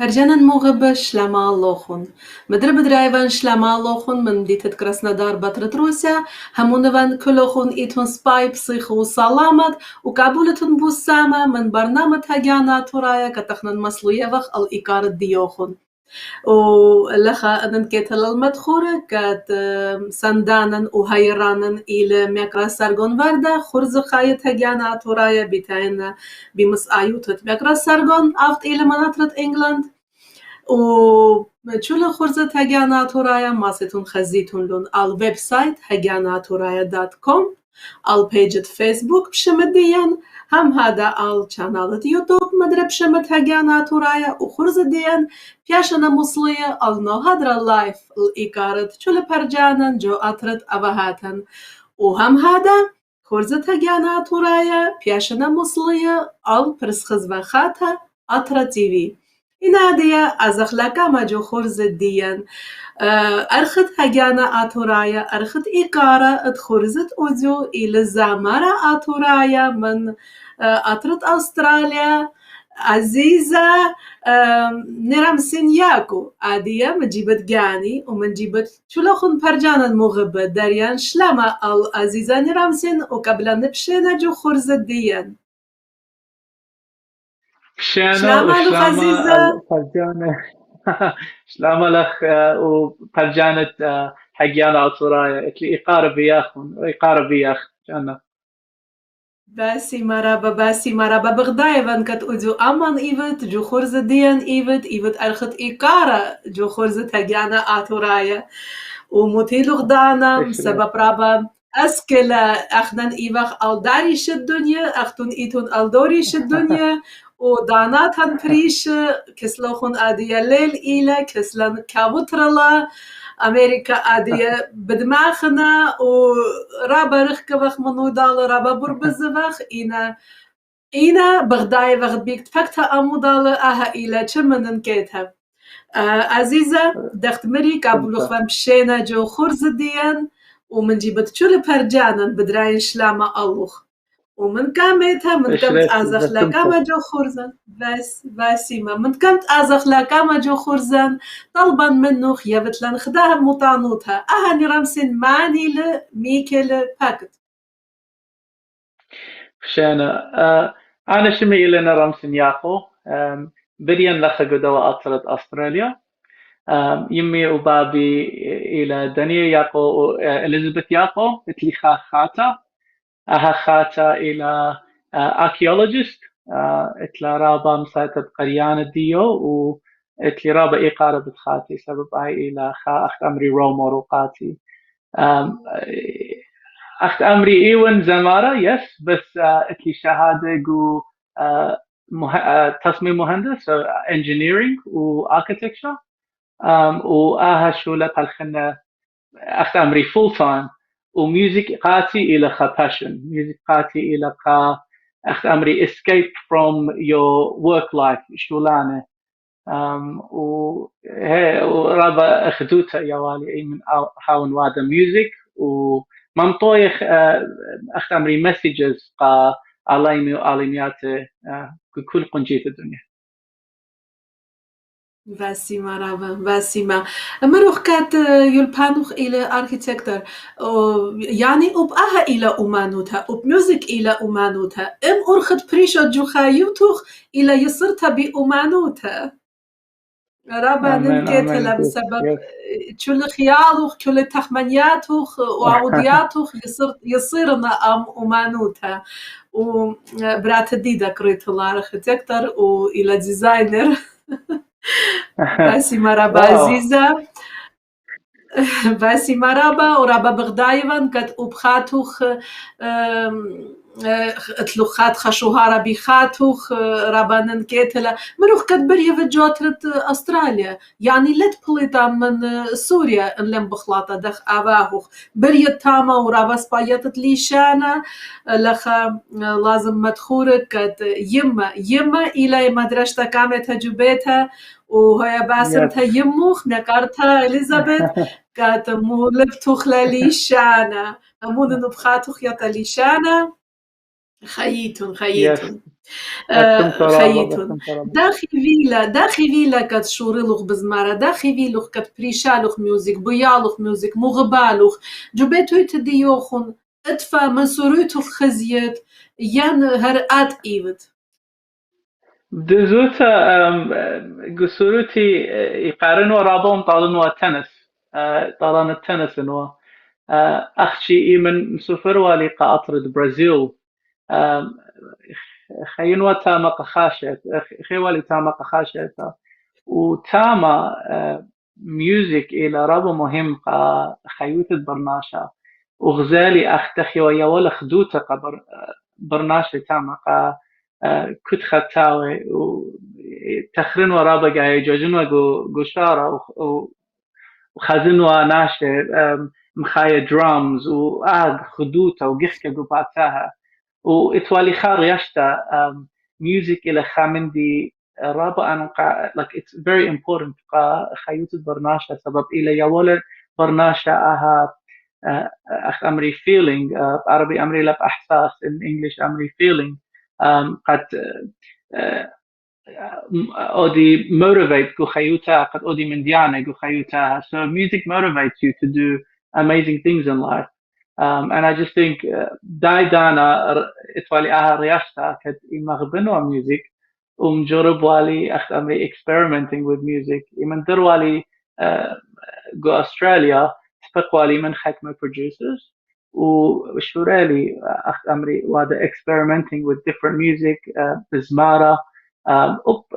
Паржанан могъба шлама лохун. Мыдры быдрайван шлама лохун мын дитет Краснодар батрат Руся, хамуныван кылохун итун спай психу саламат, у кабулетун буссама мын барнамат хагяна турая катахнан маслуевах ал икарат диохун. ولخا أنن كتل المدخورة كات سندانا وهيرانا إلى مكرا سرغون وردا خرز خايت هجانا تورايا بيتاين بمس آيوتت مكرا سرغون أفت إلى مناطرة إنجلاند وشولا خرزة هجانا تورايا ماستون خزيتون لون على الويب سايت هجاناتورايا.com على بيجة فيسبوك بشمديان هم هذا على قناة يوتيوب مدرب شمت هجانا تورايا وخرزة ديان بياشنا مصلية على هذا اللايف الإيكارت شولا برجانا جو أطرد أبهاتن وهم هذا خرزة هجانا تورايا بياشنا مصلية على برسخز وخاتها أطرد تيفي إنادية أزخلكا ما جو خرزة ديان أرخد هجانا آتورايا أرخد إيقارة أتخرزت أوديو إلى زامارة آتورايا من أطرد أستراليا عزيزة نرام سينياكو عادية مجيبت جاني ومن جيبت شلوخن برجانا المغبة داريان شلما العزيزة نرام سين وقبل نبشينا جو خرزة ديان شلامة عزيزة فرجانة شلامة لك وفرجانة حقيانا أطورايا اتلي إقارة بياخن إقارة بياخ جانا باسي مرابا بغدايفان كت أوديو أمان إيفت جو خرزة ديان إيفت أرخت إيقارة جو خرزة حقيانا آتورايا وموتيلو غدانا سبب رابا أسكلا أخدن إيوخ ألداريش الدنيا أختون إيتون ألدوريش الدنيا وداناتن بريش كسلوخون آدية ليل إيلا كسلن كابوترلا أمريكا آدية بدماغنا ورابا رخكبخ منو دال رابا بربزبخ إينا بغداي وقت بيكت فكتا أمو دال أها إيلا چمنن كيتها عزيزة دخت مري كابلوخ بشينا جو خرز ديان ومن جيبت شو برجانا بدراين شلاما ألوخ ومن كامتها من كمت أزخ لكاما جو خرزان بس باسيما من كمت أزخ لكاما جو خرزان طلبا منو خيابت لن خداها مطانوتها أهاني رمسين ماني لميكل باكت شانا أنا شمي إلينا رمسن ياقو بريان لخا قدوا أطرد أستراليا يمي وبابي إلى دنيا ياقو إليزابيث ياقو اتلي خاتا أها خاتا إلى archaeologist اتلا رابا مسايتة قريانة ديو و اتلي رابا إيقارة بتخاتي سبب هاي إلى خا أخت أمري رومو روقاتي أخت أمري إيون زمارة يس بس اتلي شهادة جو تصميم مهندس engineering و architecture وآها شولة بالخنة أخت أمري full time وميوزك قاتي إلى خا passion ميوزك قاتي إلى خا أخت أمري escape from your work life شولانة ورابا أخدوتها يا والي أي من حاون وادا ميوزك ومنطويخ أخت أمري messages قا عليمي وعليميات كل قنجية الدنيا باسيما رابا باسيما مروخ كات يلبانوخ إلى أركيتكتر يعني أبقاها إلى أمانوتها أبميوزك إلى أمانوتها أرخد بريشة جوخايوتوخ إلى يصرتها بأمانوتها رابا ننكتها بسبب كل خيالوخ كل تخمنياتوخ وعودياتوخ يصيرنا أمانوتها وبرات ديدا كريت الله أركيتكتر وإلى ديزاينر باسي مرابا عزيزة باسي مرابا ورابا بغدايفان كت أبخاتوخ اتلوخات خشوهارا بخاتوخ رابا ننكيتلا مروخ كت بريا في جوترت أستراليا يعني لت بليتا من سوريا انلم بخلاطة دخ آواهوخ بريا تاما ورابا سبايتت ليشانا لخا لازم مدخورك كت يما إلى مدرشتا كامتها جوبيتها وهي باسمتها يموخ نكارتها إليزابيث كات مولبتوخ لليشانا أمون نبخاتوخ يتا ليشانا خييتون خيتون داخي فيلا كات شوريلوخ بزمارة داخي فيلوخ كات بريشالوخ ميوزك بيالوخ ميوزك مغبالوخ جوبيتو تديوخون اتفا مسوروتوخ خزيت ين هرقات ايوت دزوتا قصورتي يقارنوا رابون طالنوا تنس طالن التنس انوا اخشي ايمن مسافر والي قاطرد برازيل خينوا تاما قخاشت خيوالي تاما قخاشت وتاما ميوزك إلى رابو مهم قا خيوت البرناشا وغزالي أختخي ويا ولا خدوتا قبر برناشا تاما قا كنت خطاوي وتخرن ورابا قاي جوجنوا قشارة وخزنوا ناشا مخايا درامز خدوتا وقحكا قباتاها وإتوالي خار يشتا music إلى خامندي رابع أنا like it's very important خيوط البرناشة سبب إلى يولد برناشة أخ أمري feeling عربي أمري لب إحساس in English أمري feeling قد أودي motivate جو خيوطها قد أودي من ديانة جو خيوطها so music motivates you to do amazing things in life and I just think دايدانا إتوالي رياشتا كد إمغبنوا music ومجرب والي أخت أمري experimenting with music من در والي جو أستراليا سبق والي من حكمة producers وشورالي أخت أمري وادا experimenting with different music بزمارة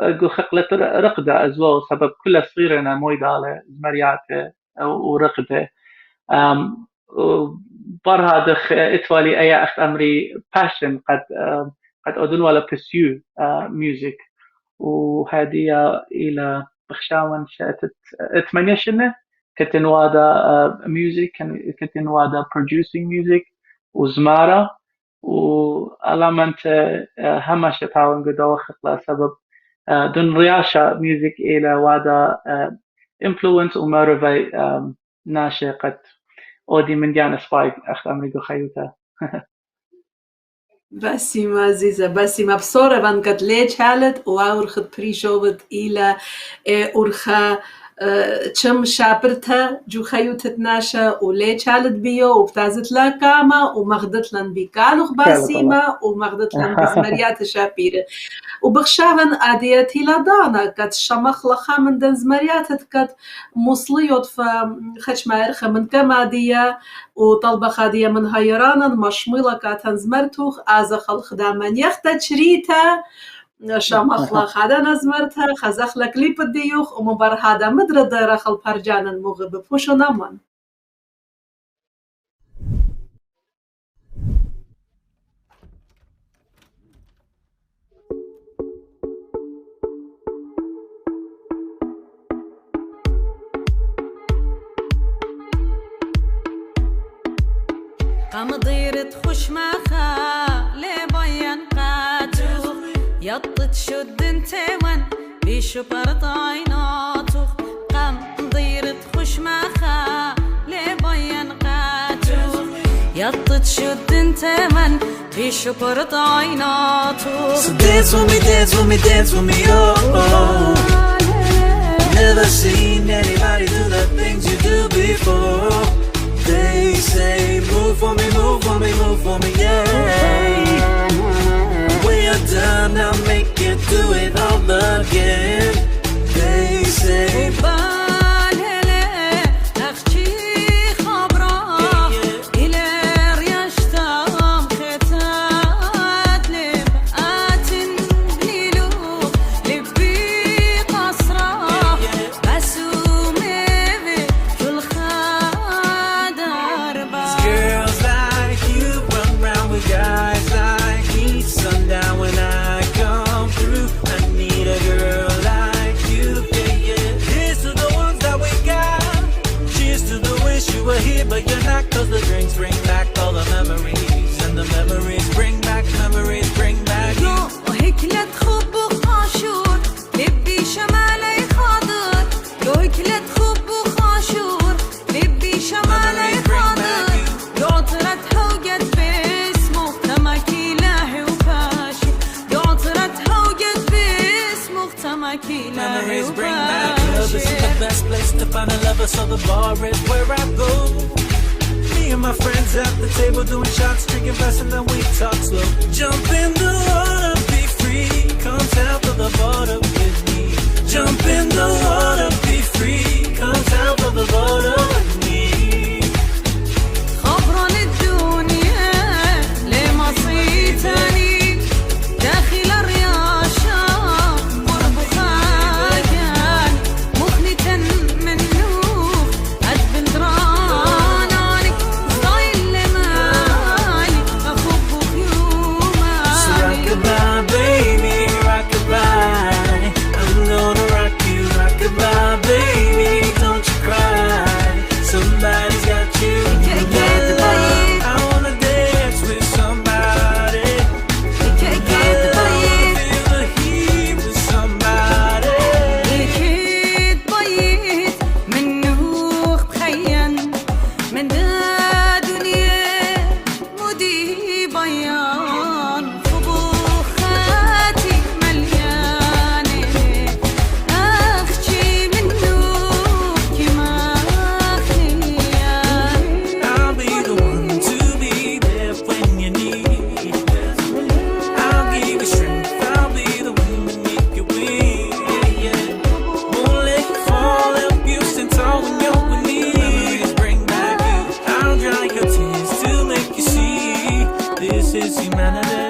جو خقلة رقدة as well سبب كل صغيرة أنا مويدالة زمريات ورقدة برها دخ إتوالي أي أخت أمري passion قد أدن ولا pursue music وهذه إلى بخشاون شاتت 8 سنة كنت وادا music كنت وادا producing music وزمارة وعلامة همشة تاون قدوة خطلة سبب دون رياشة music إلى وادا influence وmotivate ناشي قد أودي من ديانا سبايك أخت أمريكو خيوتا باسم عزيزة باسم بصورة بان قد ليش حالت وأورخت بريشوبت إلى أورخا تشم شابرتها جو خيوتت ناشا وليش حالت بيو وبتازت لا كاما ومغدت لن بيكالوخ باسيمة ومغدت لن بزمريات شابيرة وبخشاون آدياتي لدانا قد شمخ لخا من دن زمرياتت قد مصليوت فخش ما يرخى من كما ديا وطلبة خادية من هيرانا مشميلة كاتن زمرتوخ آزخ الخدامن يختا شريتا شمخ لخادا نزمرتها خزخ لكليب الديوخ ومبار هذا مدر دارخ البرجان المغرب فوشو نمان قام ضيرة خش مخا لبين قاتو يطت شد انت وان بشبرت عيناتو قام ضيرة خش مخا لبين قاتو يطت شد انت وان بشبرت عيناتو So dance with me, dance with me, dance with me, oh Never seen anybody do the things you do before They say move for me, move for me, move for me, yeah When you're done, I'll make you do it all again They say Cause the drinks bring back all the memories And the memories bring back you وهيك لا تخب وخاشور لبي شمالي خاضر لو هيك لا تخب وخاشور لبي شمالي خاضر لو طلعت حوقت باسمه تماكي لاهي وفاشي لو together, so the bar is where I go. Me and my friends at the table doing shots, drinking fast, and then we talk slow. Jump in the water, be free. Come down to the border with me. Jump in the water, be free. Come down to the border with me. خبران الدنيا لما صيتني داخل الرياشة قرب خاقان مخنتا منو أدبن دراناني ضايل لمالي أخب خيوماني. So rockabye, baby, rockabye. I'm gonna rock you, rockabye, baby. Don't you cry. Somebody's got you. I wanna dance with somebody. Feel the heat with somebody. أكيد بيت منو تخين من دا دنيا مودي بيان خبوخاتي مليانة أخشي منو كما خيان. I'll be the one to be there when you need. I'll give you strength. I'll be the one to make you weak. Yeah. Won't let you fall. Help you stand tall when you're with me. Memories bring back you. I'll dry your tears to make you see this is humanity.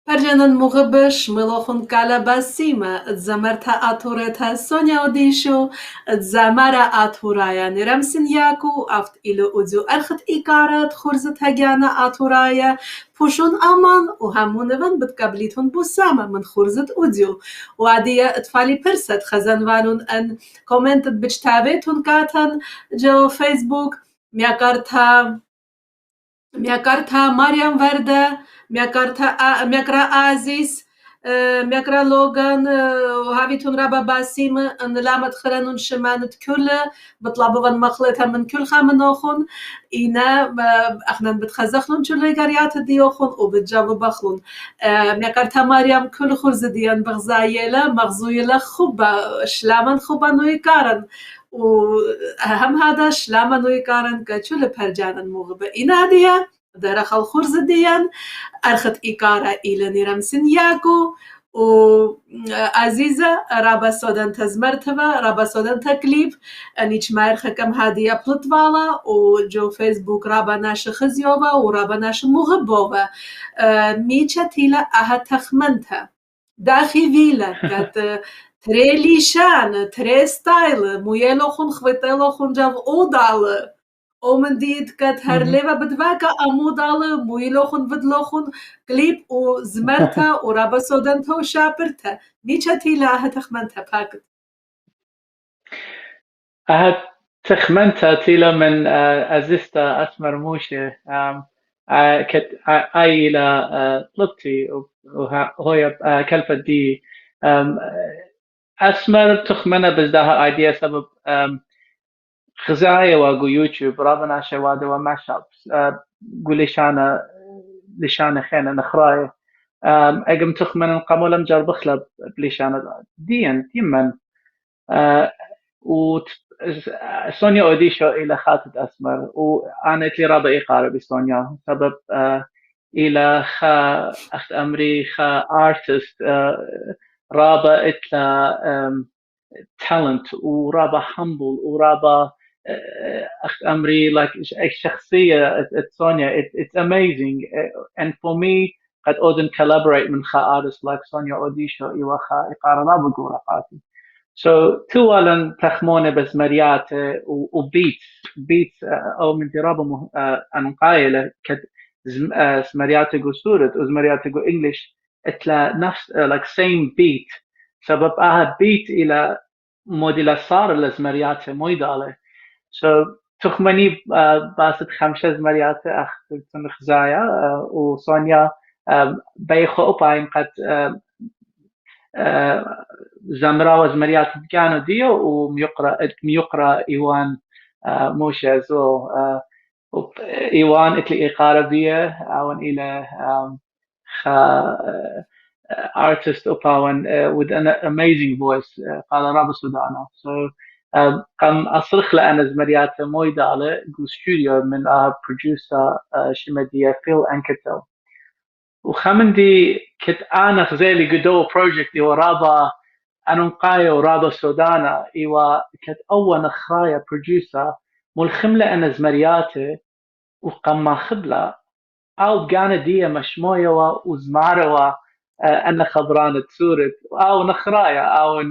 پرجانن مغبش ملاخون کالباسیما زمرتا اتورتا سونیا اودیشو زمرا اتورایا نرمسن یاکو افت ایلو اوزو ارخت ایکارت خورزت هگانا اتورایا پوشون امان و همونون بتقبلیتون بوساما من خورزت اودیو و عادیه اطفالی پرست خزنوانون ان کومنتت بجتابتون کاتن جو فیسبوک میاکارتا مریم ورده میاکرا عزیز میاکرا لوغان وهاویتون رابا باسیم ان لامت خلانون شمانت كل بطلبوان مخلطها من كل خامنوخون اینا اخنان بتخزخلون چلوی گریات دیوخون و بتجاوب بخلون میاکرتا مریم كل خورز دیان بغزایلا مغزویلا خوبا شلامان خوبا نوی کارن و هم هذا شلاما نوی کارن که چل پرجانن موغبه اینا دیا درخل خورز دیان ارخت ایکارا ایلنی رمسن یاکو و عزیزه رابا سودان تزمرتوا رابا سودان تکلیف نیچ مایرخه کم هادیه پلتوالا و جو فیسبوک رابا ناش خزیووا و رابا ناش موغبووا میچه تیلا اها تخمنتا داخی ویلا کت تري ليشان تري ستايل مويلوخون خويتلوخون جاف اودال ومن ديد كات هرليفا بدفاكا امودال مويلوخون بدلوخون كليب وزمرتا ورابا سودانتا وشابرتا نيشا تيلا هتخمنتا باكت تخمنتها تيلا من أزيستا أسمر موشة كت عائلة طلبتي وهي كلفة دي أسمر تخمنها بزدها ايديا سبب خزايا واقو يوتيوب رابنا شواده وماش ابس قولي لشانة خينا نخراية اقم تخمن قمولم جرب خلب بلشانة ديان يمن و سونيا اوديشو الى خاتت اسمر وانا تلي رابا ايقارة بسونيا سبب الى خا اخت امري خا ارتست رابا اتلا talent ورابا humble ورابا اخت امري like شخصية سونيا it's amazing and for me قد اودن collaborate من خا artists like سونيا اوديشو ايوا خا ايقارة رابا قورقاتي so توالا تخمونة بس مريات وبيتس او من درابة انقايلة كد مريات جو سورت وزمريات جو انجلش اتلا نفس like same beat سبب بيت الى موديلا صار لزمريات مويدالة so تخمني باست خمسة زمريات اختن خزايا وسونيا بيخو باين قد زمرا وزمريات كانوا ديو وميقرا ايوان موشة زو إيوان إتلي إقاربية أو إلى خا artist أباون with an amazing voice قال رابع سودانا so قام أصرخ لأنا زمرياته مويدالة جو ستوديو من producer شمدية فيل أنكتل وخمندي كت أنا خزيلي قدو project إيوا رابا أنقايا ورابا سودانا إيوا كت أول نخرايا producer ملخملة أنا زمرياته وقام ما خبلة أو بقانا دي مشموية وزمارة أنا خبرانة تسورت أو نخرايا أو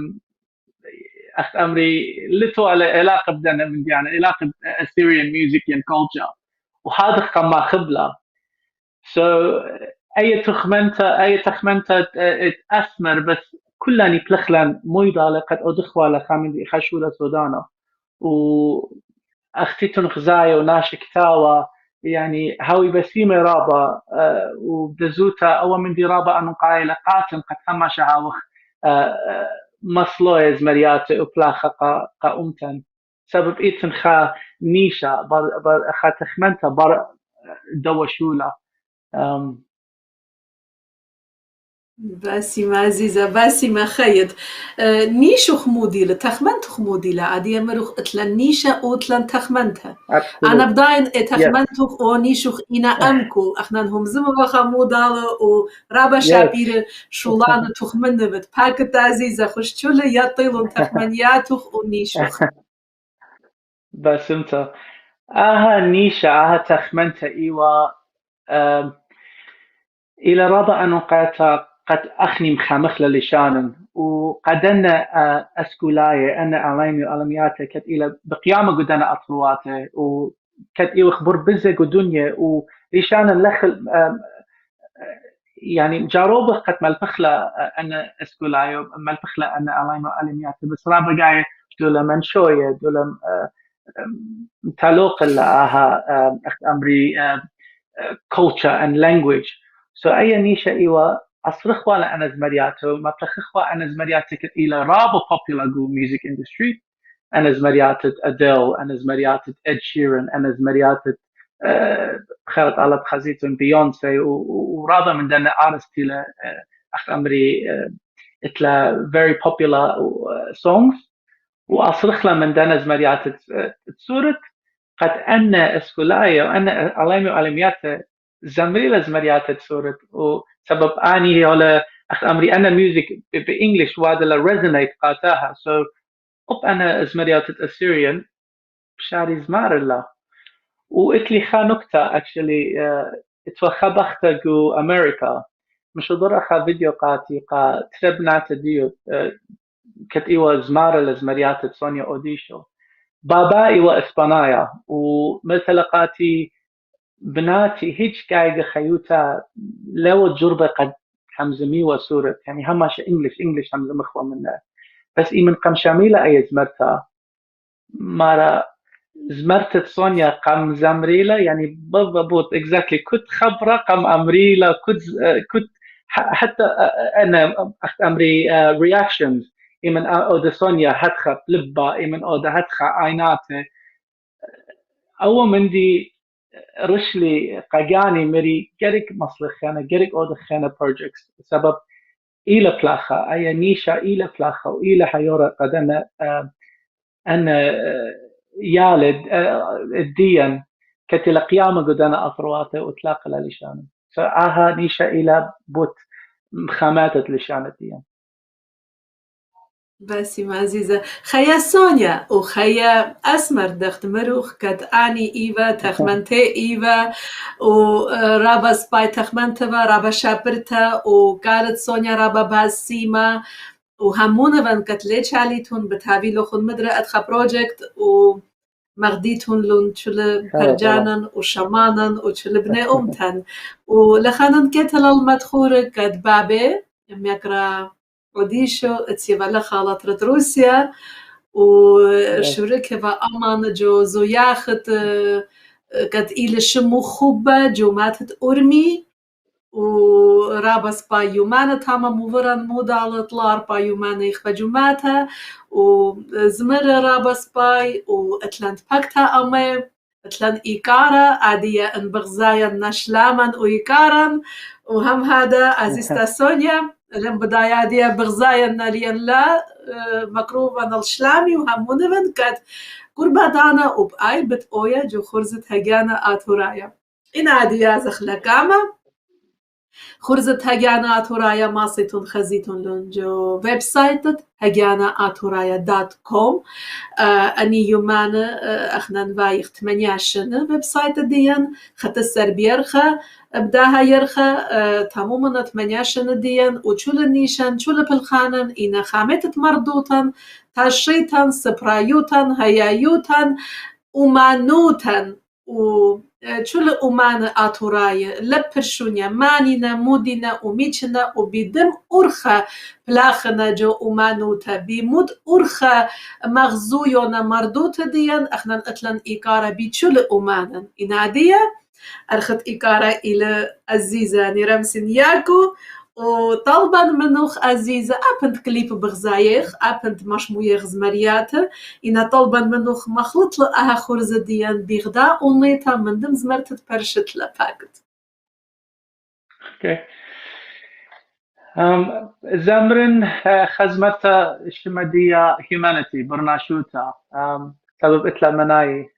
أخت أمري لتو على علاقة بدنا من يعني علاقة Assyrian music and culture وهذا قام ما خبلة so أي تخمنتا أسمر بس كلاني بلخلان مويدالة قد أدخوا على خامندي خشولة سودانا وأختي تنخزايا وناشك تاوى يعني هاوي بسيمة رابا وبدزوتا أول من دي رابا أنو قايلة قاتم قد خما شعاوخ مصلوية زمرياتي وبلاخة قا سبب إيتن خا نيشا خا تخمنتا بار دوشولا باسمة عزيزة باسمة خيط نيشو خموديلة تخمنت خموديلة عادية مروخ اتلان نيشة او اتلان تخمنتها أنا بداين تخمنتوخ او نيشوخ إنا أمكو أخنانهم زمو خمودالة و رابا شابير شولانة تخمنة بت باكت عزيزة خوش تشولة يطيلون تخمنياتوخ او نيشوخ باسمتا آها نيشة تخمنتا إيوا إلى رابع أنو قد أخني مخامخلة لشانن وقدنا أسكولاية أنا عليمي وعلمياته كت إلى بقيامة قدنا أطلواته وكت إيو خبر بزة قدنيا ولشانن لخل يعني جاروبة قد ملفخلة أنا أسكولاية ملفخلة أنا عليمي وعلمياته بس رابع قاية دولا منشوية دولا تالوق لها أخت أمري culture and language so أي نيشة إيوا أصرخوا على أنا زمرياته ما تخخوا أنا زمرياته إلى رابو popular go music industry أنا زمرياته أديل أنا زمرياته إد شيرن أنا زمرياته خالد على بخزيتون بيونسي ورابا من دنا artist إلى أخت أمري إتلا very popular songs وأصرخ له من دنا زمرياته تسورت قد أن اسكولايا وأنا عليمي وعلمياته زمريلا زمرياته تسورت وسبب أني على أخ أمري أنا ميوزك بإنجليش وادلا resonate قاتاها so أب أنا زمرياته Assyrian بشاري زمار الله وإتلي خا نكتة actually اتوخا بختا جو أمريكا مش ضرخا فيديو قاتي قا تربنات ديو كت إيوا زمارة لزمرياته سونيا أوديشو بابائي وإسبانيا ومثلقاتي بناتي هيج قايقة خيوتا لو تجربة قد حمزمي وسورة يعني هماش إنجليش حمزة مخوة منها بس من قم شاميلة أي زمرتا مارا زمرتت سونيا قم زمريلة يعني بالضبط exactly كنت خبرة قم أمريلة كنت حتى أنا أخت أمري reactions إمن أودا سونيا هتخا بلبا إمن أودا هتخا عيناته أول من دي رشلي قاقاني مري جريك مصلخانة جريك أودا خانة projects سبب إلى بلاخة أي نيشة إلى بلاخة وإلى حيورة قد أنا يالد الدين كتلا قيامة قد أنا أطرواته وإطلاق للشانة فآها نيشة إلى بوت خاماتت لشانة الدين باسمة عزيزة خيا سونيا وخيا أسمر دخت مروخ كت أني إيفا تخمنتي إيفا ورابا سباي تخمنتها رابا شابرتا وقالت سونيا رابا باسمة وهمونا فان كت ليش عليتون بتهابي لخون مدرة أدخا بروجكت ومغديتون لون تشل برجانا وشمانا وتشل بني أمتن ولخانن كتل المدخورة كت بابي ميكرا أوديشو اتسيبالا خالطرة روسيا وشركة أمان جو زوياخت قد إلى شمو خوبة جو ماتت أرمي ورابس بايومانا تاما موفران مودالت لار بايومانا يخفجوماتها وزمر رابس باي واتلانت باكتا أمي اتلان إيكارا عادية ان بغزايا نشلاما وإيكارا وهم هذا عزيزتا سونيا لم بداية عادية بغزايا ناليا لا مكروبا الشلامي وهم منفن كات قربا دانا وبأي بتقويا جو خرزت هجانا آتورايا إن عادية زخلقامة خرزت هجانا آتورايا ماسيتون خزيتون لنجو ويب سايتت hagana.atouraya.com أني يومان أخنان بايخ 8 ويب سايت ديان خطسر بيرخا بداها يرخا تماما 8 ديان وشول النيشان شول بالخانن إنا خامتت مردوطا تاشيتان سبرايوتان هيايوتان ومانوتان وشول أمان آتورايا لبرشونيا مانينا مودينا وميشنا وبيدم أرخا بلاخنا جو أمانوتا بيمود أرخا مغزويونا مردوتا ديان أخنا أتلن إيكارا بيشول أمانا إنادية أرخت إيكارا إلى عزيزة نرمسن ياكو وطلبا منوخ عزيزة أبنت كليب بغزايخ أبنت مشمويخ زمرياته إنا طلبا منوخ مخلط لأها خرزة ديان بيغدا ونيتا من دم زمرتت برشت لباكت اوكي زمرن خزمتا الشمدية هيومانيتي برناشوتا سبب إتلا مناي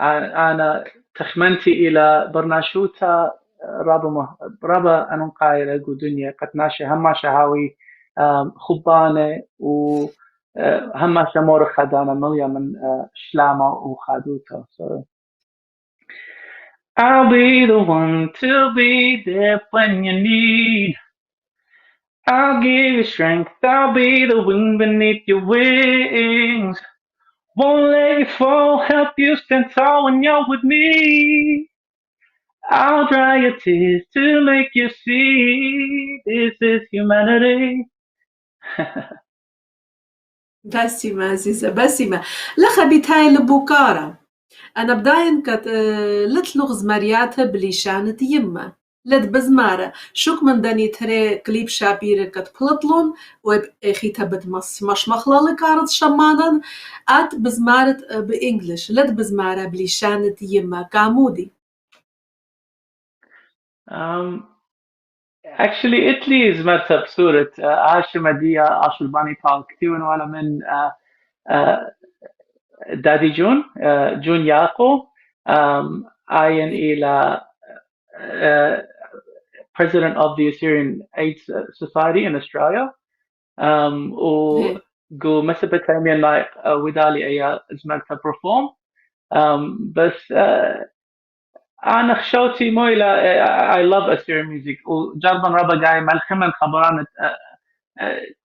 أنا تخمنتي إلى برناشوتا رابا أنا قايلة دنيا قد ناشي هما شهاوي خبانة و هما شمور خدانا مليا من شلامة وخادوتا so I'll be the one to be there when you need. I'll give you strength, I'll be the wind beneath your wings. Won't let you fall, help you stand tall when you're with me. I'll dry your tears to make you see this is humanity. بسمة عزيزة بسمة لخا بتاي لبوكارا أنا بداين كت لتلغ زمرياتها بليشانة يمة لد بزمارة شوك من داني تري كليب شابيرة كت بلطلون ويب إخيتها بدمس مش مخلالة كارت شمانا أت بزمارة بإنجلش لد بزمارة بليشانة يمة كامودي Actually Italy زمرتها بصورة عاشمة دي عاشر باني بال كتير ولا من دادي جون ياقو آين إلى President of the Assyrian AIDS Society in Australia وقو Mesopotamian like ودالي أي زمرتها perform بس أنا خشوتي مويلة I love Assyrian music وجربا ربا جاي ملخمن خبران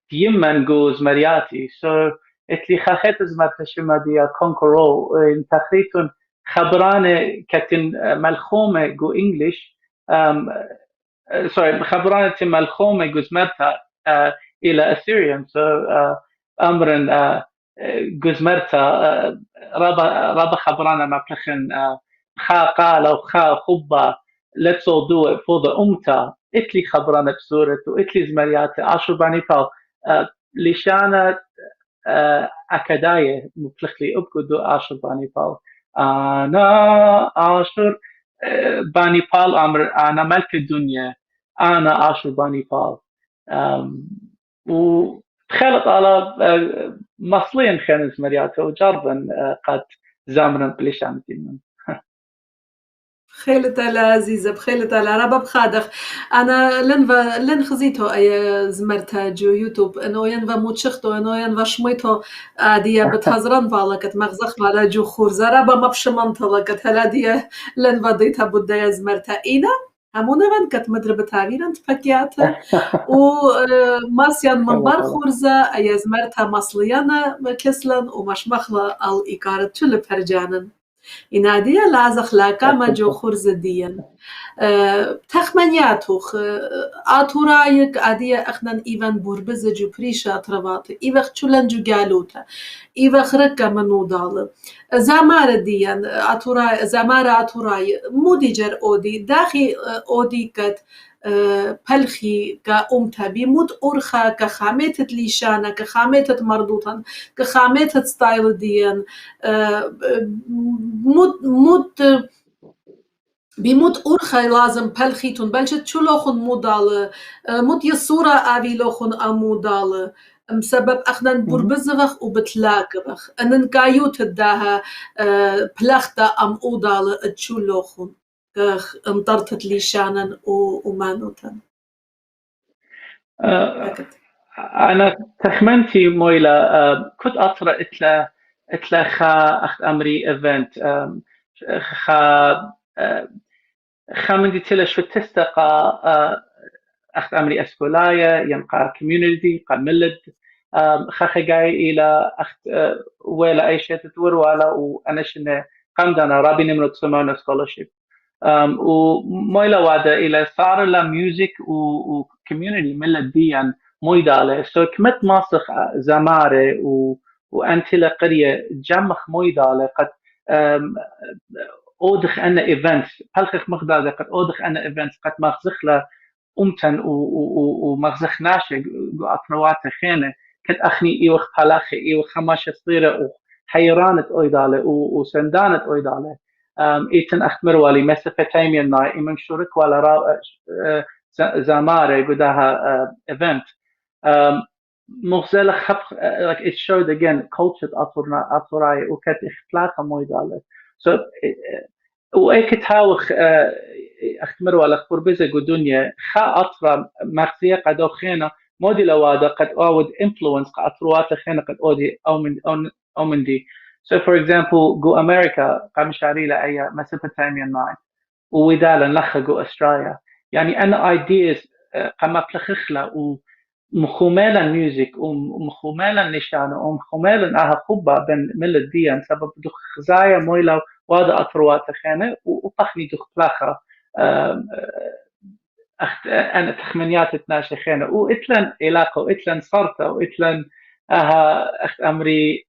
تيمن جوز مرياتي so اتلي خاخت زمرت شمادية كونكورو ان تخريتون خبران كتن ملخومة جو انجليش sorry خبران تن ملخومة جو زمرتا الى Assyrian so امرن جو زمرتا ربا خبران ما بلخن خا قال أو خا خبا let's all do it for the أمتا إتلي خبرنا بسورة وإتلي زمريات عاشر باني بال لشانة أكداية مفلخلي أبقدو عاشر باني بال أنا عاشر باني بال أمر أنا ملك الدنيا أنا عاشر باني بال وتخلط على مصلين خان زمريات وجربا قد زامنا بلشانة من بخيلة على عزيزة بخيلة على ربا بخادخ أنا لن خزيتو أي زمرتها جو يوتيوب إنه ينفا موتشختو إنه ينفا شميتو ديا بتهزران فالكت مغزخ على جو خورزة ربا ما بشمنطلكت هلا ديا لن فضيتها بدايا زمرتها إينا همونا من كت مدربة تعبيرا تفكياتها وماسيان منبر خورزة أي زمرتها مصليانا كسلن ومش مخلة الإيكارة تشل فرجانا ينادية لازخ لاكا ما جو خرز ديان تخمنياتوخ آتورايك عادية أخنان إيوان بوربز جو بريشا أطرابات إيوخ چولن جو جالوتا إيوخ ركا منو دال زامار ديان آتوراي زامار آتوراي موديجر أودي داخي أودي كت پلخي كأمتا بيموت أورخا كخامتت ليشانا كخامتت مردوطا كخامتت ستايل ديان بيموت أورخا لازم پلخيتون بلشت شو لوخن مودال موت يصورة آبي لوخن أمودال بسبب أخنان بربزغخ وبتلاقبخ أنن كايوت داها بلختا أم أودال تشو لوخن كخ انطرتت ليشانا ومانوتن أنا تخمنتي مويلة كنت أطرأ إتلا خا أخت أمري إيفنت خا من دي تلا شو تستقى أخت أمري أسكولايا ينقى كوميونيتي قا ملد خا خجاي إلى أخت ولا أي شيء تتور ولا وأنا شنو قمدنا رابي نمرة سمونا سكولرشيب ومويلة وادا إلى صار لا ميوزك وكوميونيتي ملد ديان مويدالة سو كمت ماسخ زمارة وأنت لقرية جمخ مويدالة قد أودخ أنا إيفنتس بلخخ مخدادة قد أودخ أنا إيفنتس قد مخزخ له أمتن ومخزخ ناشق أطروات خينة كنت أخني إيوخ بلاخي إيوخ خماشة صغيرة وحيرانة أويدالة وسندانة أويدالة إيتن أخمر والي مسافة ناي إمن شرك ولا زمارة قداها إيفنت مغزلة خبخ like it showed again culture أطوراي وكانت إختلاقة مويدالة so وإيك تاوخ أختمر ولا خبربزة قدنيا خا أطرا مغزية قد أخينا مودي لوادا قد أود influence أطروات خينا قد أودي أو من دي so for example go America قام شعري لأي Mesopotamian night وودالا نخا go Australia يعني أنا ideas قام أبلخخلا ومخومالا ميوزك ومخومالا نشانة ومخومالا أها خبا بين ملد ديان سبب دخ خزايا مويلا وادا أطروات خانة وطخني دخ بلاخة أنا تخمنيات تناشي خانة وإتلن علاقة وإتلن صارتة وإتلن أها أخت أمري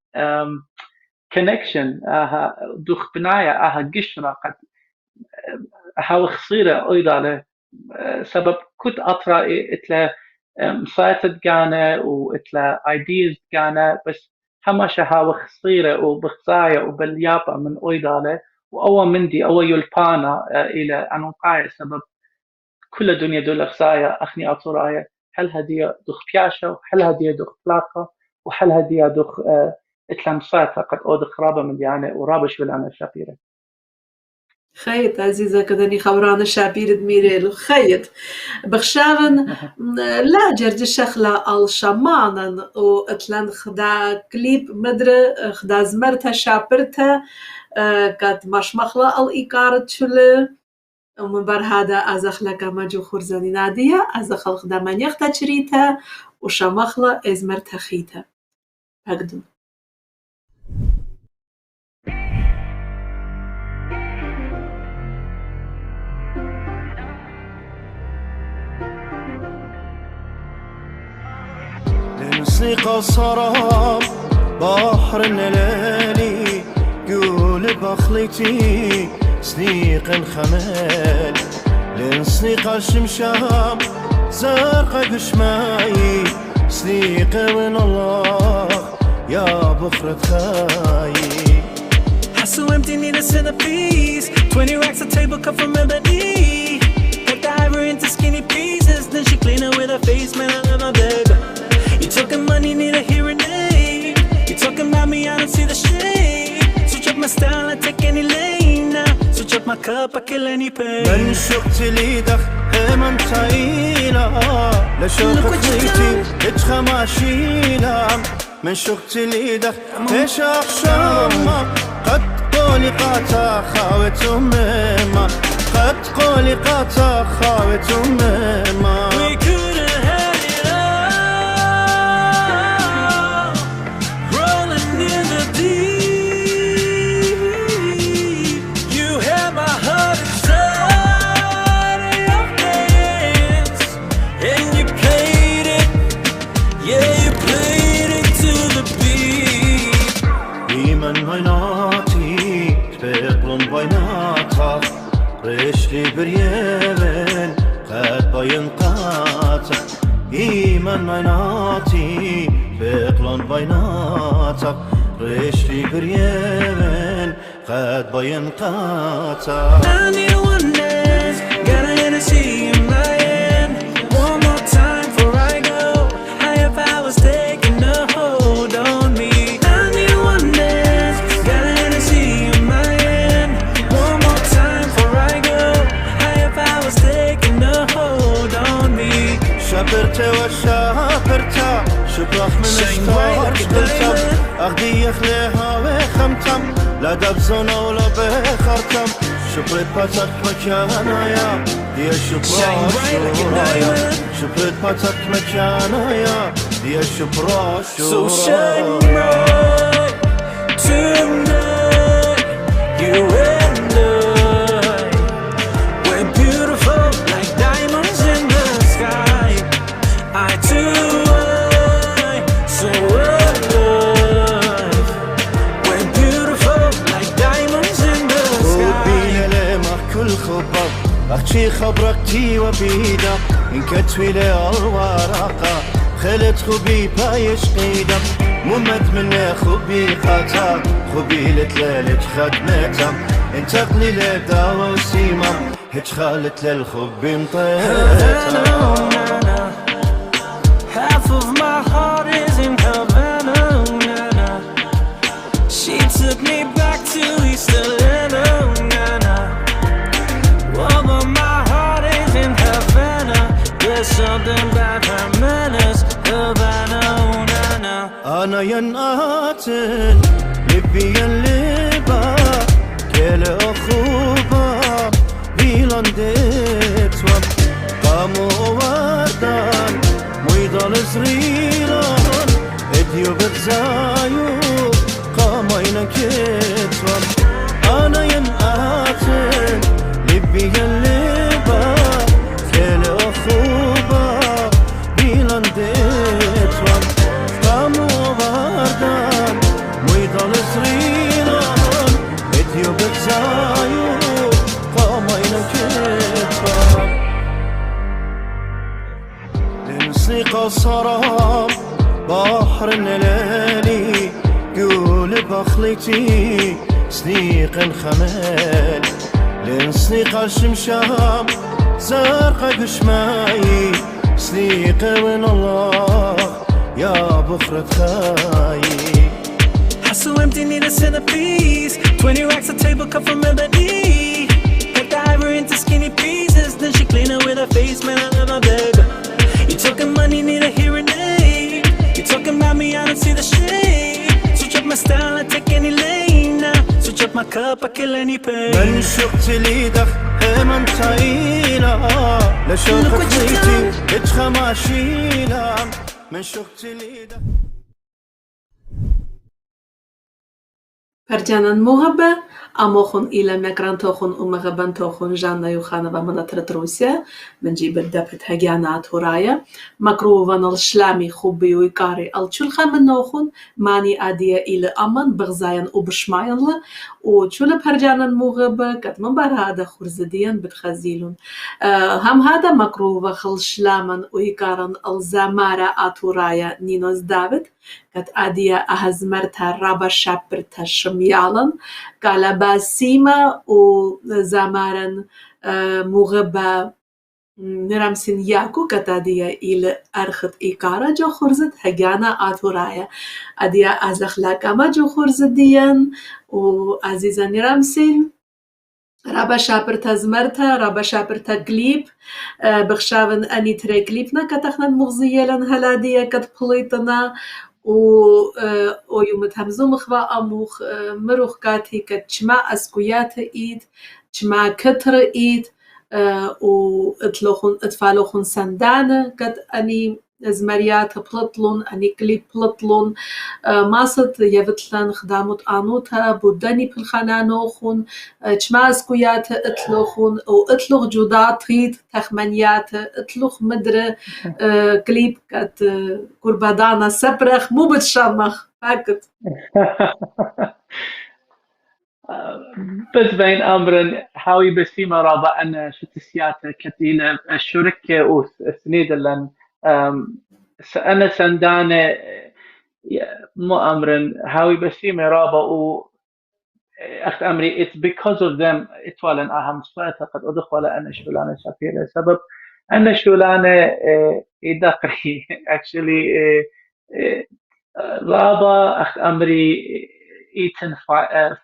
connection أها دخ بناية أها قشرة قد أها وخصيرة أيضا سبب كنت أطرا إتلا مساعدة جانا وإتلا ideas جانا بس همشها وخصيرة وبخزايا وباليابا من أيضا وأول مندي أول يلبانا إلى أنوقاية سبب كل الدنيا دول خزايا أخني أطرايا هل هدية دخ بياشة وهل هدية دخ بلاقة وهل هدية دخ إتلا مساعدة قد أودخ رابا من ديانة ورابش بالأنا الشابيرة خيط عزيزة كدني خبران شابير دميريلو خيط بخشاغن لا جرج شخلا الشمانا واتلان خدا كليب مدر خدا زمرتها شابرتها كات مش مخلا الإيكارة شل ومن بر هذا أزخلا كما جو خرزاني نادية أزخل خدا من يختا شريتها وشمخلا إزمرتها خيتها هكذا موسيقى السراب بحر الليالي قول بخلتي سنيق الخمال لنسنيق الشمشام زرق قشماي سنيق من الله يا بخرة خاي So empty, need a centerpiece. 20 racks a table cut from ebony. Cut the ivory into skinny pieces. Then she clean it with her face, man, I love my baby. You talking money, need a hearing aid. You talking about me, I don't see the shade. Switch up my style, I take any lane now. Switch up my cup, I kill any pain. من شقت ليدخ من طايلة لشوق خليتي اتخما شيلة من شقت ليدخ ايش اخشام قد قولي قاتا خاوت أمما قد قولي قاتا خاوت أمما We could've had it all, rolling in the deep. بريبن قد باين قاطع إيمان ميناتي بقلن بيناتك رشتي بريبن قد باين قاطع I need one dance, got a Hennessy in my hand. One more time before I go. Higher powers taking a hold on me. I need one dance, got a Hennessy in my hand. One more time before I go. Higher powers taking a hold on me. شابرتا وشابرتا شبرخ من اشتار شبرتم أغدي يخليها وخمتم لا دبزونا ولا بخرتم شبرت باتك مكانايا دي الشبرا شورايا شبرت باتك مكانايا دي الشبرا So shine شورايا bright tonight, you and I. We're beautiful like diamonds in the sky. Eye to eye, so alive. We're beautiful like diamonds in the sky. وبين لمح كل خبر أخشي خبرك تي وبيدك إن كتوي لي الورقة خلت خبي بايش قيدك ممت من خبي قاتك خبي لتلالت خدمتم انتقلي لدعوة وسيمم هج خالت للخبي مطيتم Half of my heart is in Havana, na-na. She took me back to East Atlanta, na-na. Oh, but my heart is in Havana. There's something about her manners, Havana, oh, na-na. أنا ينقاتل لبي اللبا كل أخوبا بيلانديتوا قاموا وردان ميضال زريران اديو بتزايو قامين كتوا أنا ينقاتل لبي اللبا كل أخوبا بيلانديتوا قاموا وردان ميضال زريران اديو بتزايو قامين كتوا لنسيق الصراب بحر الليالي قول بخلتي سنيق الخمال لنسيق الشمشام زرق قشماي سنيق من الله يا بخرة خاي House so empty, need a centerpiece. 20 racks a table cut from ebony. Cut the ivory into skinny pieces. Then she clean it with her face, man, I love my baby. You talking money, need a hearing aid. You talking about me, I don't see the shade. Switch up my style, I take any lane now. Switch up my cup, I kill any pain. من شقت ليدك همن تايلا لشوق خليتي اتخماشيلا من شقت ليدك Perjanan Muhabbe, Amochon Ila Mekrantochon Umagabantochon Жанна Юханова Манатрат Руся, Менджи Беддапет Хагяна Атурая, Макруван Алшлами Хубби Уикари Алчулха Менохун, Мани Адия Ила Аман, Багзаян Убшмаянла, وشولا برجانا مغبة كتمن برهادا خرزديان بتخزيلون هم هذا مكروه خلشلاما ويكارن الزمارة آتورايا نينوز دافد كت أديا أهزمرتا رابا شابرتا شميالا قال باسيما وزمارن مغبة نرمسين ياكو كتاديا إلى أرخت إيكارا جو خرزت هجانا آتورايا أديا أزخلاك أما جو خرزديان وعزيزا نرمسين رابا شابرتا زمرتا رابا شابرتا قليب بخشاون أني تري قليبنا كتخنا مغزيالا هلاديا كت بليطنا و يوم تهمزو مخوا أموخ مروخ كاتي كتشما أسكويات إيد تشما كتر إيد واتلوخن اتفالوخن سندانة قد أني زمريات بلطلون أني كليب بلطلون ماسط يفتلن خدامت آنوتا بوداني بالخنانوخن تشماسكويات اتلوخن واتلوخ جوداتيت تخمنيات اتلوخ مدرة كليب قد قربادانا سبرخ مو بتشمخ هكذا بس بين أمر هاوي بسيمة رابع أن شتسياتة كتيلة الشركة وسنيد لن أنا سندانة مو أمر هاوي بسيمة رابع و أخت أمري it's because of them إتوالن أهم صفاتها قد أدخل أنا شولانة شافيرة سبب أنا شولانة إدقري actually رابع أخت أمري eaten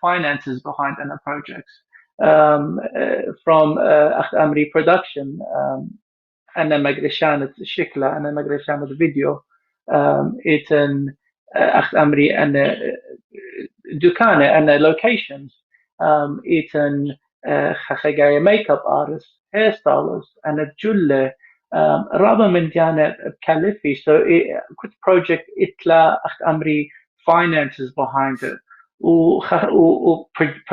finances behind أنا projects from أخت أمري production أنا مقرشانة شكله أنا مقرشانة فيديو eaten أخت أمري أنا دكانة أنا locations eaten خخجاية ميك اب artist hair stylist أنا جلة رابع من ديانا بكلفي so كنت project إتلا أخت أمري finances behind it و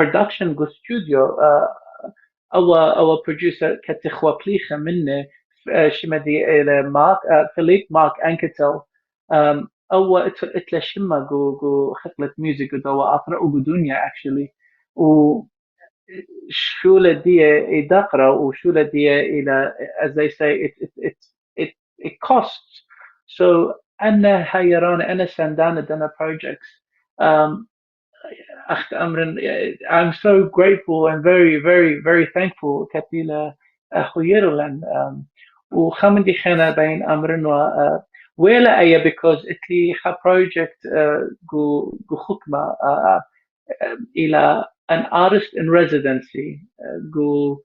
production جو studio أو producer كتخوى بليخة منه شمدي إلى مارك فيليب مارك أنكتل أو إتلا شمة جو خطلة ميوزك ودوا أثر وجدونيا actually و شو لدي إدقرة وشو لدي إلى as they say it costs so أنا حيران أنا سندانة دنا projects أخت أمر I'm so grateful and very thankful كتيلة خيرلن وخمدي خنا بين أمرن و ولا أي because إتلي خا project جو خكمة إلى an artist in residency جو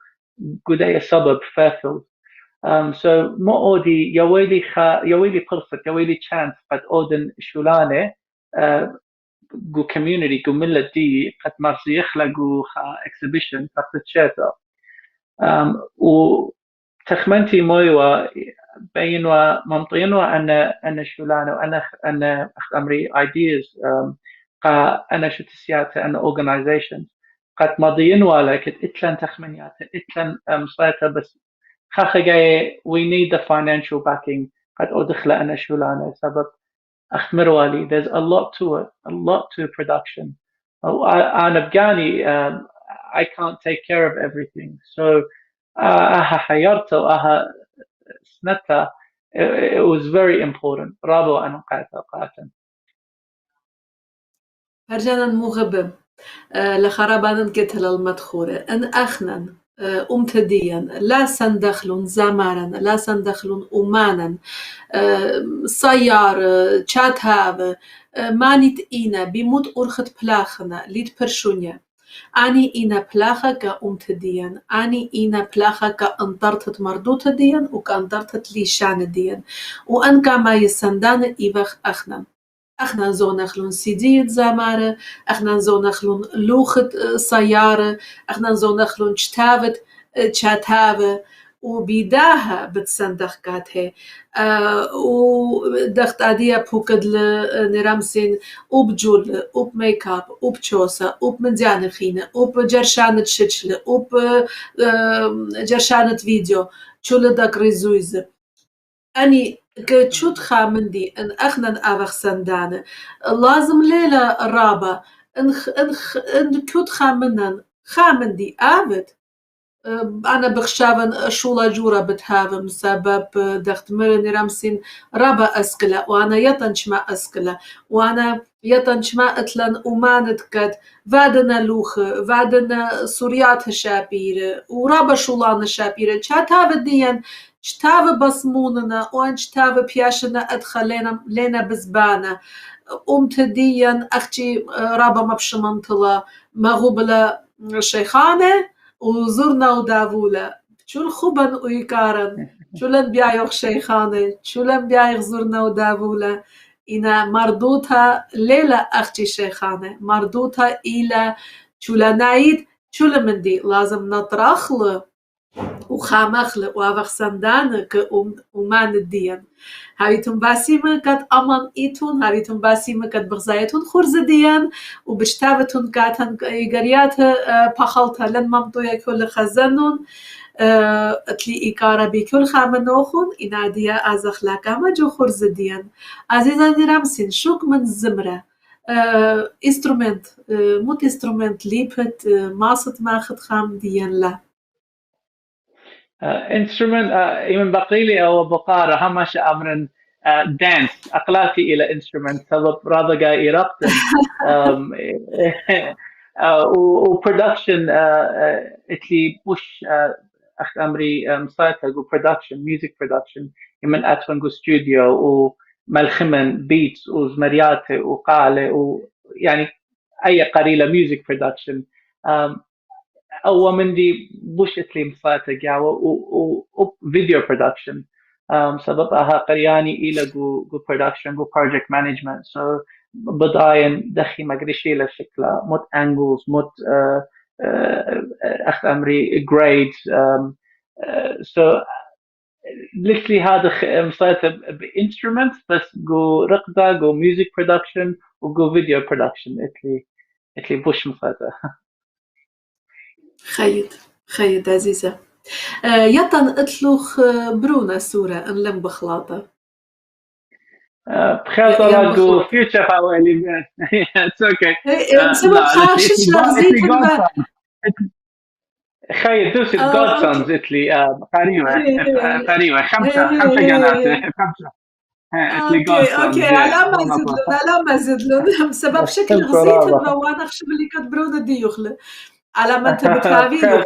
داي سبب Fairfield so ما أودي يويلي فرصة يويلي chance قد أودن شولانة جو community جو ملة دي قد مرسي يخلقوا exhibition قد تشاتا و تخمنتي مويوا بينوا ممطينوا أنا شولانة وأنا أخت أمري ideas أنا شو تسياتها أنا organization قد مضينوا لك إتلن تخمنياتها إتلن مصايتها بس خاخة جاي we need the financial backing قد أدخل أنا شولانة سبب أخت مروالي there's a lot to it a lot to production أنا بقاني I can't take care of everything so أها حيرته وأها سنتها it was very important رابو أنا قاعدة هرجانا مغبم لخرابان كتل المدخورة أن أخنن أمتديا لا سندخلون زمارا لا سندخلون أمانا سيار چات هاو مانيت إينا بموت أرخت بلاخنا ليت برشونيا أني إينا بلاخا كأمتديا أني إينا بلاخا كأنطرتت مردوت ديا وكأنطرتت ليشان ديا وأن كما يسندان إيوخ أخنن احنا زو نخلون سيديت زمارة احنا زو نخلون لوخت سيارة احنا زو نخلون چتاوت چاتاوة وبيداها بتصندخ كاتها ودخت عادية بوكد لنرمسين وبجول وبميك اب وبچوسة وبمنديانة خينة وبجرشانة شتشلة وبجرشانة فيديو چول داك ريزويزة أني كتشوت خامندي إن أخنا أبخ سندانة لازم ليلة رابع إن كوت خامندي أبد أنا بخشابن شولا جورا بتهاوم سبب دخت مرني رمسين رابع أسكلا وأنا يطنش ما أسكلا وأنا يطنش ما أتلن أمانت كد فادنا لوخ فادنا سوريات شابيرة ورابع شولان شابيرة شاتها بديان شتاوة بصموننا وان شتاوة بياشنا أدخل لنا بزبانة أمتديا أختي رابا مبشمنطلة مغوبلة شيخانة وزرنا ودافولة شو الخبن ويكارن شو لن بيايوخ شيخانة شو لن بيايوخ زرنا ودافولة إنا مردوتها ليلة أختي شيخانة مردوتها إلى شو لنايد شو لمندي لازم نطرخله وخامخل وافخ سندان كأمان الدين هاويتون باسيمة كات أمان إيتون هاويتون باسيمة كات بغزايتون خورز ديان وبشتابتون كاتن إيقاريات بخلطها لن ممطوية كل خزنون اتلي إيكارا بكل خامنوخون إنادية أزخ لاكاما جو خورز ديان عزيزاني رمسين شوك من الزمرة instrument موت instrument ليبت ماصت ماخد خام ديان لا instrument من بقيلي أو بقارة همش أمرن dance أقلاتي إلى instrument سبب رابقة إيرابتن و production إتلي بوش أخت أمري مساعدة جو production music production من أتفن جو studio وملخمن beats وزمريات وقالة ويعني أي قليلة music production أو من دي بوش إتلي مساعدة جاوا و video production سببها قرياني إلى جو production جو project management so بداين دخي مقرشي لشكله مت angles مت أخت أمري grades so literally هذا مساعدة بinstruments بس جو رقدة جو music production وجو video production إتلي بوش مساعدة خيد عزيزة يطن اطلوخ برونا سورة ان لم بخلاطة بخير طلع جو future حوالي it's okay سبب خاشش رغزيت خير دوسي Godsons إتلي قريبة خمسة جنات خمسة اوكي على ما زدلون بسبب شكل غزيت وانا خشب اللي كتبرون دي يخلق على ما انت بتخافي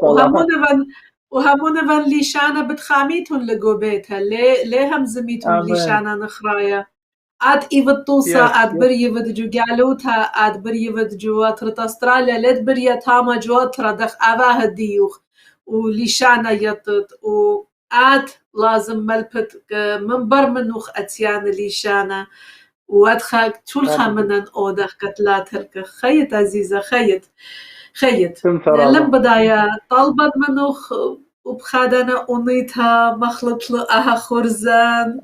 وهمون van ليشانا بتخاميتون لقوبيتها ليه هم زميتون ليشانا نخرايا عاد إيفت توصى عاد بريفت جو قالوتها عاد بريفت جوات رت أستراليا لد بريت هاما جوات ردخ أباها ديوخ وليشانا يطت وعاد لازم ملبت منبر منوخ أتيان ليشانا وأدخل تولخا منن أودخ كتلات هرك خيط عزيزة خيط لم بداية طلبت منوخ وبخادنا أنيتها مخلط لها خرزان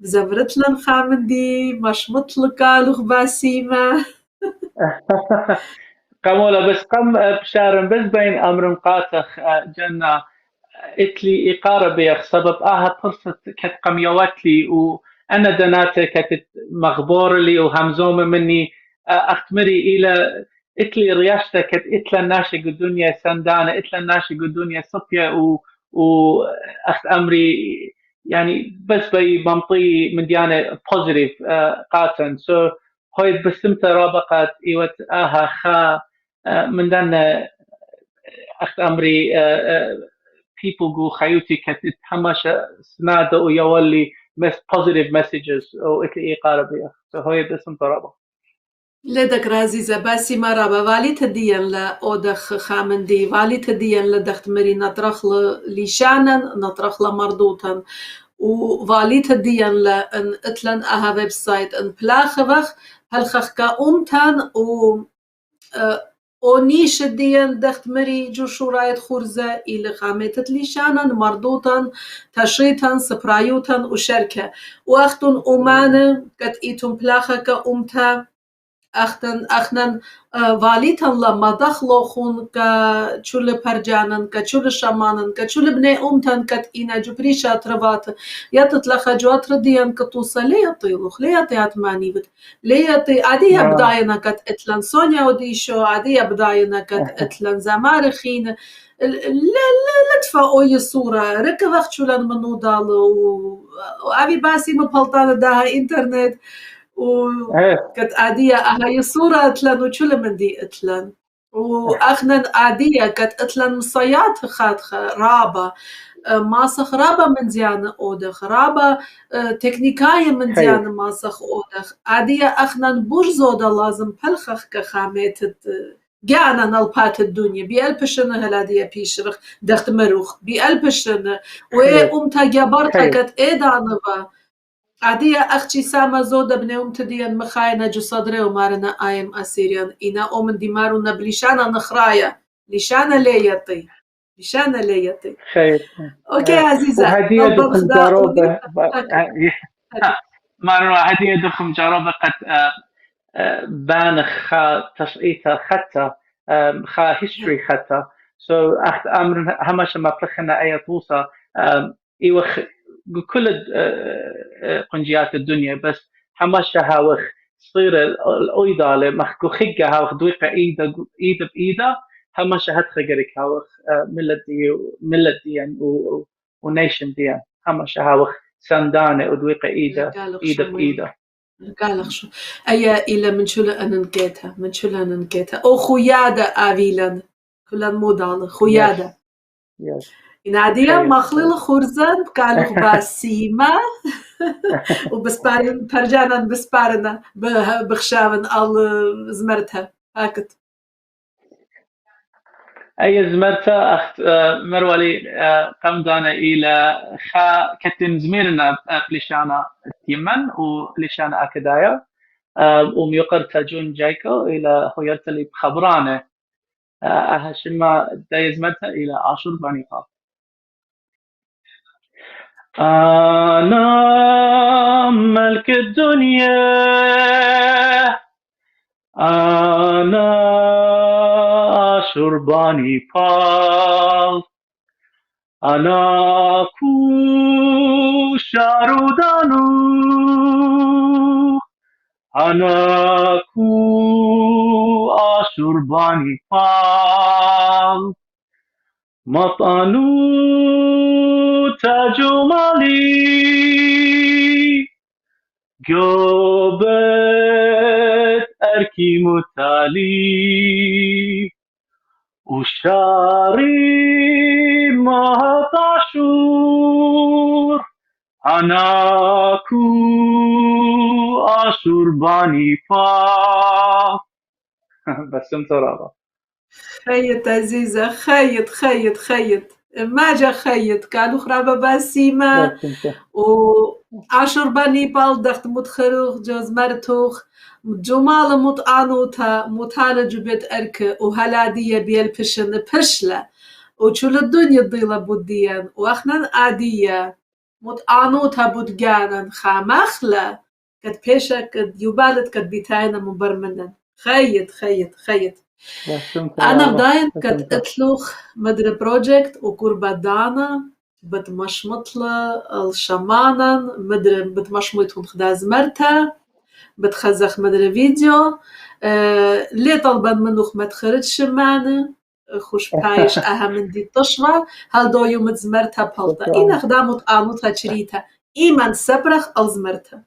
بزبرت لن خامندي مش مطلق قالوخ باسيمة قامولا بس قم بشارن بس بين أمر قاتخ جنة إتلي إقارة بيخ سبب فرصة كت قميوات لي وأنا دناتي كت مغبور لي وهمزومة مني أختمري إلى إتلي رياشتا كت إتلا ناشق الدنيا سندانة إتلا ناشق الدنيا صبية وأخت أمري يعني بس بي منطي من ديانة positive قاتن so هاي بسمت رابقات إيوت خا من دانا أخت أمري people جو خيوتي كتت همش سنادة ويولي positive messages أو إتلي إقاربية so هاي بسمت رابق لدك رازيزة باسي مرابا والي تدين لأودخ خامندي والي تدين لدخت مري نطرخ ليشانا نطرخ لمردوطا ووالي تدين لأن اتلن أها ويب سايت ان بلاخوخ هالخخ كأمتان و نيش ديان دخت مري جو شورايت خورزة إلى خامتت ليشانا مردوطا تشريطا سبرايوتا وشركة واختن أمان كت إيتم بلاخة كأمتا أخنن واليتن لما دخلوا خون كشول برجانن كشول شمانن كشول بني أمتن كت إنا جبريشة تربات يتطلق جوات رديان كتوصل ليطيلوخ ليطيات مانيبت ليطي عادية بداينا كت إتلن سونيا وديشو عادية بداينا كت إتلن زمارخين لا تفاقوا يصورة ركب وقت شولن منو دالو وأبي باسي مبالطان داها إنترنت وكت عادية هاي الصورة اتلن وشل من دي اتلن وأخنا عادية كت اتلن مصيات خاتخة رابة ماسخ رابة من زيانة أودخ رابة تكنيكاية من زيانة ماسخ أودخ عادية أخنا برزودة لازم بلخخ كخامات جانا نلبات الدنيا بيالبشنا هلادية بيشرخ دخت مروخ بيالبشنا وأمتا جابرتا كت إيدانوا عادية أختي ساما زودة بنيوم تدين مخاينة جو صدري ومارنا آيم أسيريان إنا أومن دي مارونا بليشانا نخرايا ليشانا ليتي خير أوكي عزيزة وهدية دخم جاروبة مارونا هدية دخم جاروبة قد بان خا تشقيتا خطة خا هيستوري خطة so أخت أمر همش ما بلخنا أي طوسة إيوخ كل قنجيات الدنيا بس همشها وخ صير الأويدا مخكو خجة هاوخ دويقة إيدا بإيدا هما شهد خجرك هاوخ ملتي يعني ونيشن ديان هما شهاوخ سندانة ودويقة إيدا بإيدا قال شو أيا إلى من شو لأن نكيتها أو خيادة آفيلن كلن مودال خيادة نادية مخلل خورزن قالوا باسيما وبسبارن برجانا بسبارنا بخشاون ال زمرتها هاكت أي زمرتها أخت مرولي قمدانا إلى خا كتن زميرنا بلشانا التيمن ولشانا أكدايا وميقرتا جون جايكو إلى خويرتلي بخبرانه أهشما داي زمرتها إلى عاشور بانيقا أنا ملك الدنيا أنا شرباني بال أنا كو شارودانو أنا كو شرباني بال مطانو تجمالي جوبت أركي متالي وشاري مهتاشور أنا كو أشرباني فا بس انت خيط عزيزة خيط ما جا خيط كانوا خرابة باسيمة وعشر بني بالدخت متخروخ جوز مرتوخ جمال متعنوتا متعالى جبت أرك وهلادية بيل بشن بشلة وشول الدنيا ضيلة بوديان واخنا عادية متعنوتا بودجانا خامخلة كد بيشا كد يبالت كد بيتاينا مبرمنا خيط أنا بداين كد أتلوخ مدري بروجكت وكوربادانا بتمشمطلة الشمانا مدري بتمشمطهم خداز مرتا بتخزخ مدري فيديو ليه طلبا منوخ ما تخرجش معنا خوش بايش أهم من دي تشرى هل دو يوم تزمرتها بهلطة إنا خدامت آنوتها تشريتها إيمان سبرخ ألزمرتها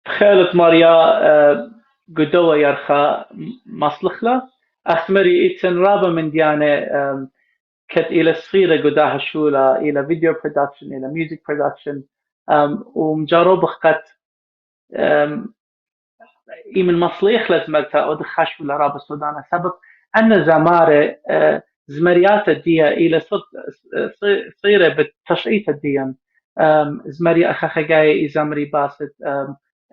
خالت ماريا قدوة يرخى مصلخلة أخمري إتن رابا من ديانة كت إلى صغيرة قداها شولة إلى فيديو برودكشن إلى ميوزك برودكشن ومجرب قد إيمن مصليخ لزمرتها أدخش ولا رابا السودان سبب أن زمارة زمريات الدية إلى صغيرة بتشعيت الديان زمري أخا جاي إزمري باسد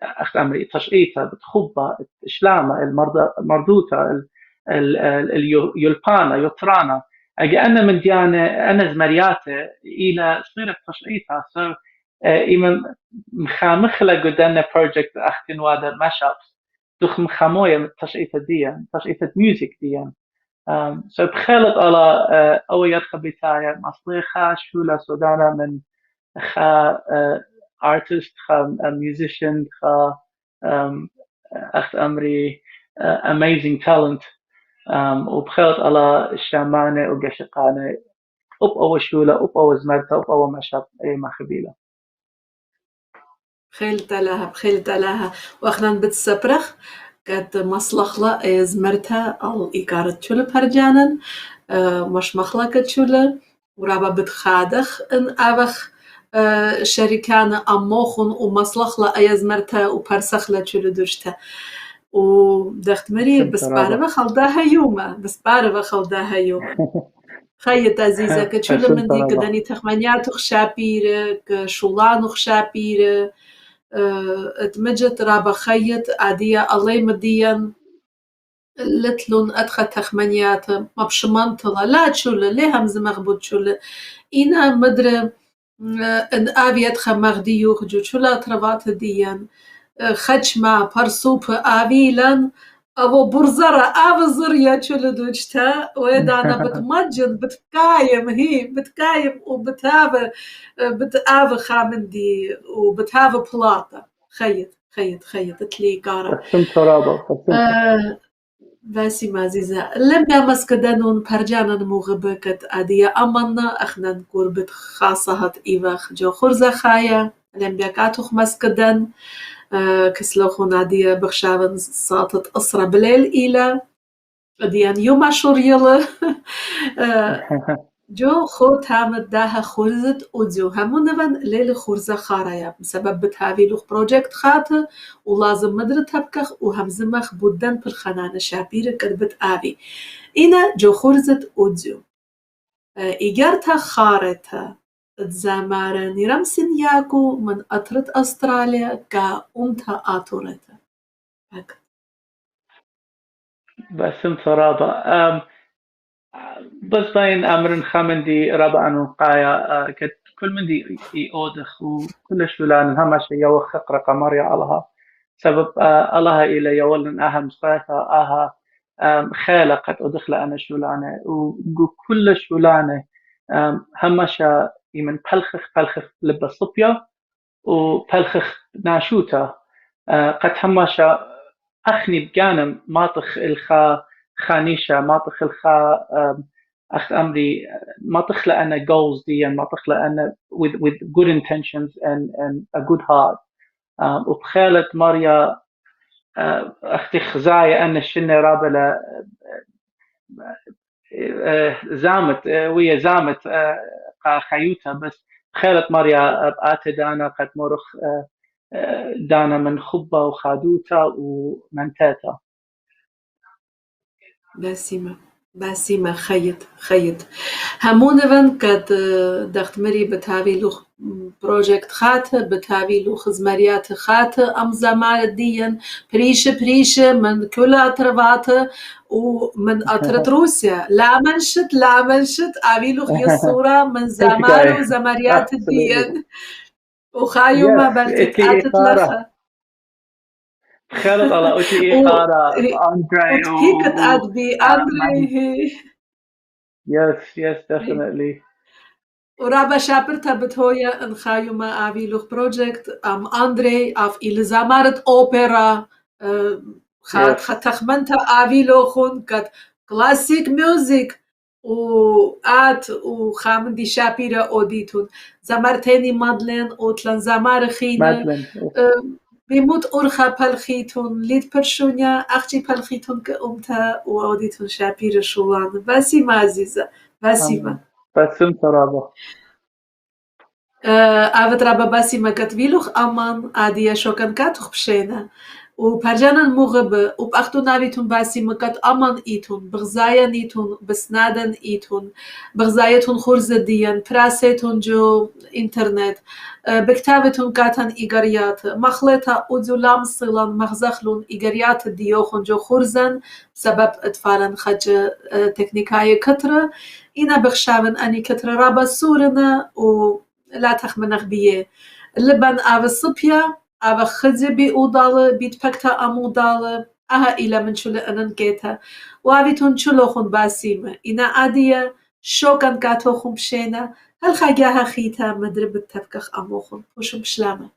أخ أمري تشعيتها بتخبة إشلامة المردوتة اليلبانة يطرانا أجي أنا من ديانة أنا زمرياتي إلى صغيرة تشعيتها so إيمن مخامخلة قدامنا project أختن وادا mashups دخ مخاموية تشعيتها ديان تشعيتها ميوزك ديان so بخلط على أو يرخب بتاعي مصليخة شولة سودانا من خا artist خا musician خا أخت أمري amazing talent وبخلط على الشامانة وقشقانة أو شولة أو زمرتها أو مشاب أي ما خبيلة بخيلت لها وأخنا بتسبرخ قد مصلخلة زمرتها الإيكارة شولة برجانا مش مخلقة شولة ورابا بتخادخ إن أبخ شركانا أموخن ومصلخلة أيزمرتها وبرسخلة شولة دوشتها ودخت مري بسبارة خلداها يوم خيط عزيزة كتشولة من دي قداني تخمانياتو خشابيرة كشولانو خشابيرة اتمجت رابا خيط عادية الله مديا لتلون أدخل تخمانيات ما بشمانتلا لا تشولة ليه همز مغبوط شولة إنا مدري إن آبي أدخل مغديو خجو شولة تربات ديان خجمة برسوب آبيلا أبو برزرة أبزريا شولة دوجتا ويدانا بتمجد بتقايم وبتهاف خامندي وبتهاف بلاطة خيط تلي كارا بسم ترابة بسم باسم عزيزة لم يمس كدنون برجانا مغبكت أدية أمنا أخنا نقربت خاصة إيواخ جو خرزة خايا لم بيكاتوخ مسكدن كسلوخون أدية بخشاون ساطت أسرة بليل إلى أديان يوم أشور يلا جو خو تامد داها خرزت ودزو همونوان ليل خرزة خارايا بسبب بتهاوي لوخ بروجكت خاطر ولازم مدر تبكخ وهمزمخ بودن بالخنانة شابير كدبت آوي إنا جو خرزت ودزو إيجارتا خارتا تزامارا نيرمسن ياكو من أطرت أستراليا كا أمتا آتورتا هكا بسم ترابة بس باين أمرن خامندي رابع أنو قايا كت كل من دي يأودخ وكل شولان همش يوخق رقماريا علىها سبب الله إلى يولن أهم صيفة أها خالة قد أدخل أنا شولانة وكل شولانة همش يمن بلخخ لبا صبيا وبلخخ ناشوتا قد همش أخني بجانم ماطخ الخا خانيشة ماطخ الخا أخ أمري ماطخ لأنا goals دي ماطخ لأنا with good intentions and a good heart وبخالة ماريا أختي خزايا أنا الشنة رابلة زامت ويا زامت خيوتها بس خالة ماريا بآت دانا قد مرخ دانا من خبة وخادوتا ومنتاتا باسمة خيط همونوان كد دخت مري بتهاوي لوخ بروجكت خات بتهاوي لوخ زمريات خات أم زمار ديا بريشة من كل أطربات ومن أطرت روسيا لا منشت أبي لوخ يصورة من زمار وزمريات ديا وخايو ما بلتك أتتلخ خالد على أوتي إخارة أندري he could add be Andre yes definitely ورابا شابرتا بتهويا ان خايو ما آوي لوخ بروجكت أندري أف إلى زمارت أوبرا خاتخمنتا آوي لوخون كت كلاسيك ميوزيك وخامن دي شابيرا أوديتون زمارتيني مادلين أوتلان زمار خينة بيموت أورخا بالخيتون ليد برشونيا أختي بالخيتون كأمتا وأوديتون شابير شولان باسمة عزيزة باسمة ترابة أفت رابا باسمة كتبيلوخ أمان عادية شوكان كاتوخ بشينا وبرجانا المغب وبأختو نابيتون باسمة كت أمان إيتون بغزايا نيتون بسنادن إيتون بغزايتون خورزة ديان براسيتون جو إنترنت بكتابتون كاتن إيجاريات مخلطة أودزولام صيلان مغزخلون إيجاريات ديوخون جو خورزن سبب أطفالن خج تكنيكاية كترة إنا بخشابن أني كترة رابا سورنا ولا تخمنخ بيه لبن أو الصبية أو خزي بي أودالة بيتبكتا أمودالة أها إلا من شلو أنن كيتا وأبيتون شلوخون باسيمة إنا عادية شوكان كاتوخون بشينا هل خاجاها خيتا مدرب التبكخ أموخون وشو بشلامة